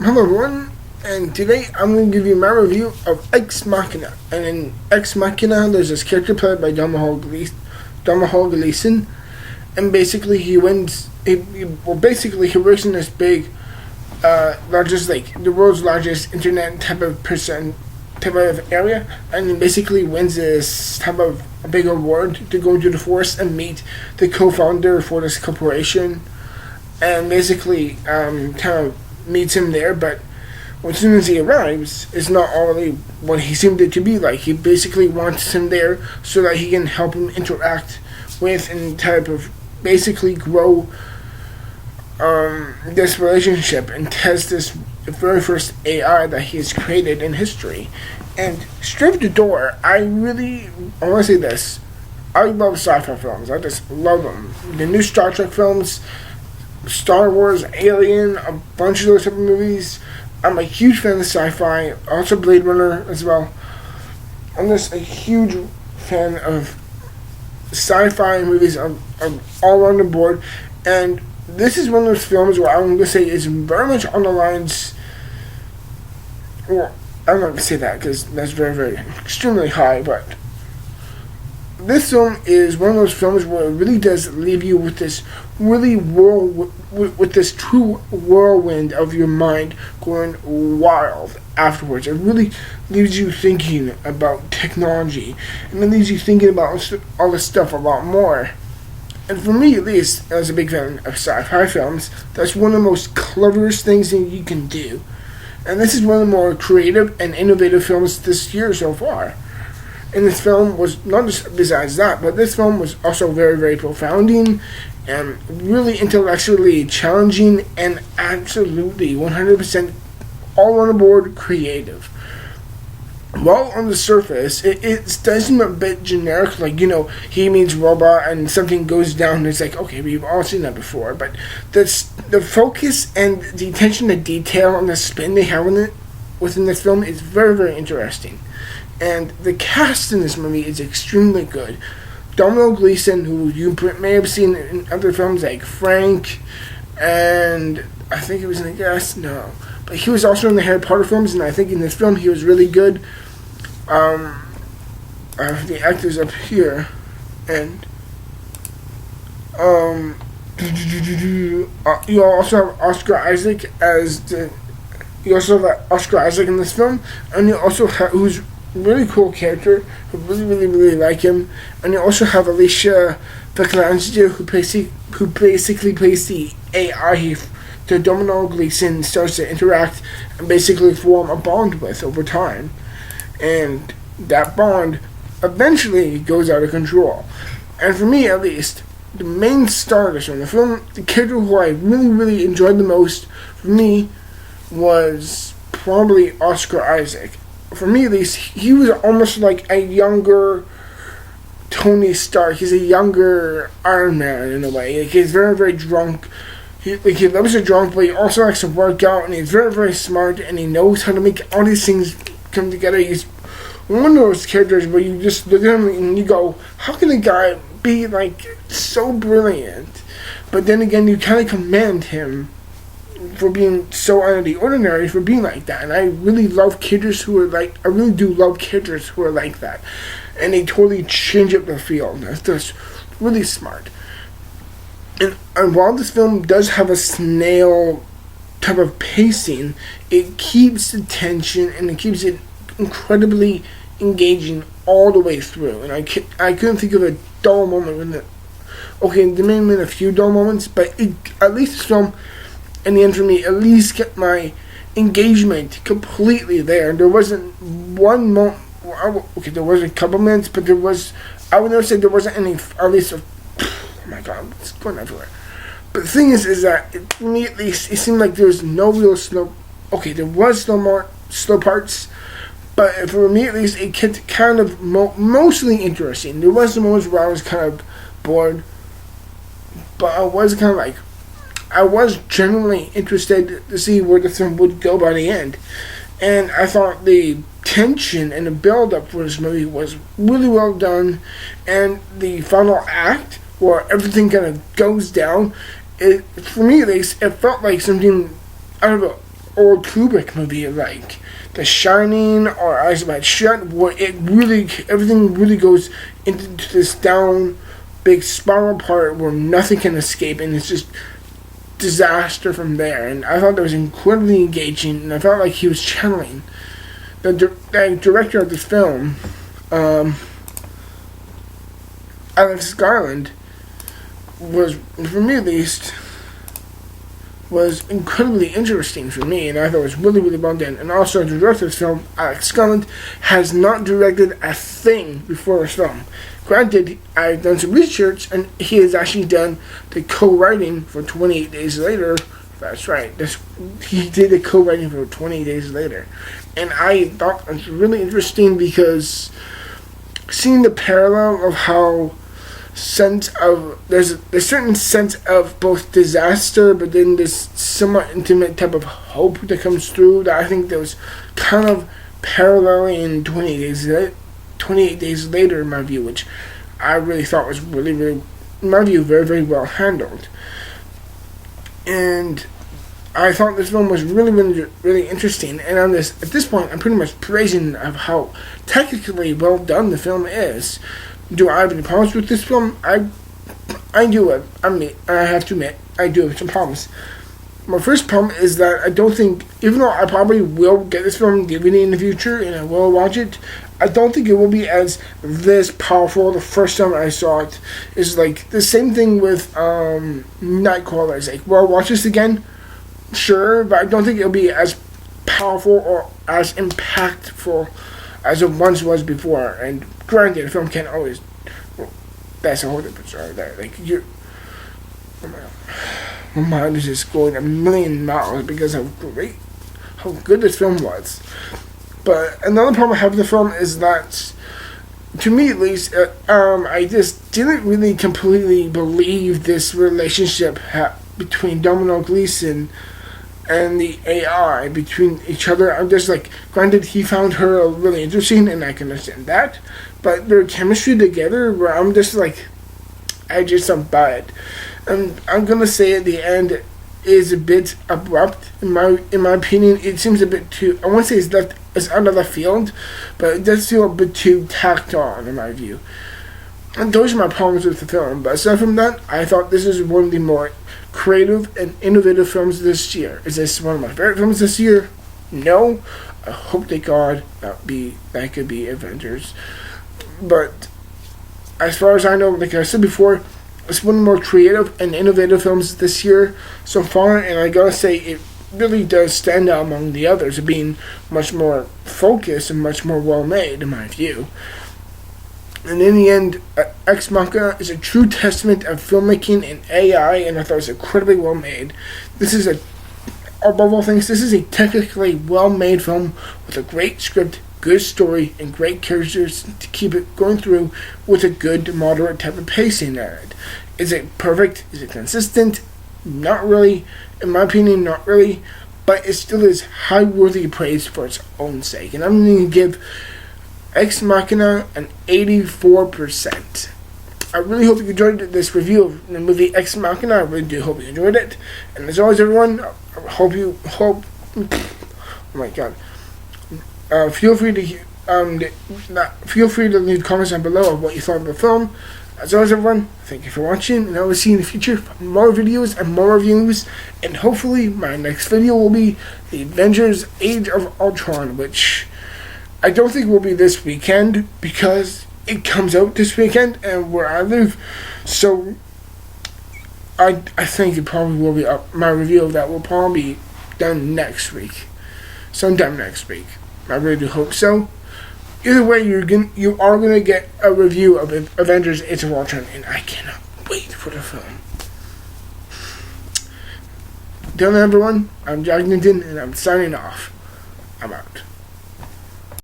Hello everyone, and today I'm going to give you my review of Ex Machina. And in Ex Machina, there's this character played by Domhnall Gleeson, and basically he wins. He works in this big, largest, like the world's largest internet type of area, and he basically wins this type of a big award to go into the forest and meet the co-founder for this corporation, and basically kind of meets him there. But as soon as he arrives, it's not already what he seemed it to be like. He basically wants him there so that he can help him interact with and type of basically grow this relationship and test this very first AI that he has created in history. And straight the door, I want to say this: I love sci-fi films. I just love them. The new Star Trek films, Star Wars, Alien, a bunch of those type of movies. I'm a huge fan of sci-fi, also Blade Runner as well. I'm just a huge fan of sci-fi movies all around the board, and this is one of those films where I'm going to say is very much on the lines. Well, I'm not going to say that because that's very, very extremely high, but this film is one of those films where it really does leave you with this with this true whirlwind of your mind going wild afterwards. It really leaves you thinking about technology, and it leaves you thinking about all this stuff a lot more. And for me, at least, as a big fan of sci-fi films, that's one of the most cleverest things that you can do. And this is one of the more creative and innovative films this year so far. And this film was not just besides that, but this film was also very, very profounding and really intellectually challenging and absolutely 100% all on the board creative. While on the surface, it does seem a bit generic, like, he meets robot and something goes down, it's like, okay, we've all seen that before, but the focus and the attention to detail and the spin they have within this film is very, very interesting. And the cast in this movie is extremely good. Domhnall Gleeson, who you may have seen in other films like Frank, and I think he was in The Guest, no. But he was also in the Harry Potter films, and I think in this film he was really good. I have the actors up here, and you also have Oscar Isaac in this film, and you also have, who's really cool character, who really like him, and you also have Alicia Vikander, who basically plays the AI that Domhnall Gleeson starts to interact and basically form a bond with over time, and that bond eventually goes out of control. And for me, at least, the main stars from the film, the character who I really enjoyed the most, for me, was probably Oscar Isaac. For me, at least, he was almost like a younger Tony Stark. He's a younger Iron Man in a way. Like, he's very, very drunk. He loves to drunk, but he also likes to work out, and he's very, very smart, and he knows how to make all these things come together. He's one of those characters where you just look at him and you go, how can a guy be, like, so brilliant? But then again, you kind of commend him for being so out of the ordinary, for being like that. And I really love characters who are like, I really do love characters who are like that. And they totally change up the field. That's just really smart. And while this film does have a snail type of pacing, it keeps the tension and it keeps it incredibly engaging all the way through. And I couldn't think of a dull moment in it. Okay, there may have been a few dull moments, but at least this film, in the end for me, at least kept my engagement completely there. There wasn't one moment, okay, there was a couple minutes, but I would never say there wasn't any, at least, oh my god, it's going everywhere. But the thing is that, for me at least, it seemed like there was no real slow, okay, there was slow parts, but for me at least, it kept kind of mostly interesting. There was some moments where I was kind of bored, but I was kind of like, I was genuinely interested to see where the film would go by the end. And I thought the tension and the build-up for this movie was really well done. And the final act, where everything kind of goes down, for me at least, it felt like something out of old Kubrick movie like The Shining or Eyes Wide Shut, where everything really goes into this down big spiral part where nothing can escape, and it's just disaster from there. And I thought that was incredibly engaging, and I felt like he was channeling the director of this film, Alex Garland, was, for me at least, was incredibly interesting for me, and I thought it was really, really well done. And also, the director of this film, Alex Garland, has not directed a thing before this film. Granted, I've done some research, and he has actually done the co-writing for 28 Days Later. That's right. He did the co-writing for 28 Days Later. And I thought it was really interesting because seeing the parallel of how there's a certain sense of both disaster, but then this somewhat intimate type of hope that comes through that I think that was kind of paralleling 28 Days Later, in my view, which I really thought was really, really, in my view, very, very well handled. And I thought this film was really, really, really interesting. And at this point, I'm pretty much praising of how technically well done the film is. Do I have any problems with this film? I do. I have to admit, I do have some problems. My first problem is that I don't think, even though I probably will get this film on DVD in the future and I will watch it, I don't think it will be as this powerful the first time I saw it. It's like the same thing with Nightcrawler. It's like, well, watch this again, sure, but I don't think it'll be as powerful or as impactful as it once was before. And granted, the film can't always. Well, that's a whole different story there. Like my mind is just going a million miles because of how good this film was. But another problem I have with the film is that, to me at least, I just didn't really completely believe this relationship between Domino Gleeson and the AI between each other. I'm just like, granted, he found her really interesting, and I can understand that, but their chemistry together, where I'm just like, I just don't buy it. And I'm gonna say at the end is a bit abrupt in my opinion. It seems a bit too, I won't say it's out of left field, but it does feel a bit too tacked on in my view. And those are my problems with the film. But aside from that, I thought this is one of the more creative and innovative films this year. Is this one of my favorite films this year? No. I hope to God that could be Avengers. But as far as I know, like I said before, it's one of the more creative and innovative films this year so far, and I gotta say it really does stand out among the others of being much more focused and much more well made in my view. And in the end, Ex Machina is a true testament of filmmaking and AI, and I thought it was incredibly well made. Above all things, this is a technically well made film with a great script, good story, and great characters to keep it going through with a good, moderate type of pacing at it. Is it perfect? Is it consistent? Not really. In my opinion, not really. But it still is high worthy praise for its own sake. And I'm going to give Ex Machina an 84%. I really hope you enjoyed this review of the movie Ex Machina. I really do hope you enjoyed it. And as always, everyone, oh my god. Feel free to leave comments down below of what you thought of the film. As always, everyone, thank you for watching, and I will see you in the future for more videos and more reviews. And hopefully, my next video will be the Avengers: Age of Ultron, which I don't think will be this weekend because it comes out this weekend and where I live. So I think it probably will be up. My review of that will probably be done next week, sometime next week. I really do hope so. Either way, you are gonna get a review of Avengers: Age of Ultron, and I cannot wait for the film. Till then, everyone, I'm Jack Newton, and I'm signing off. I'm out.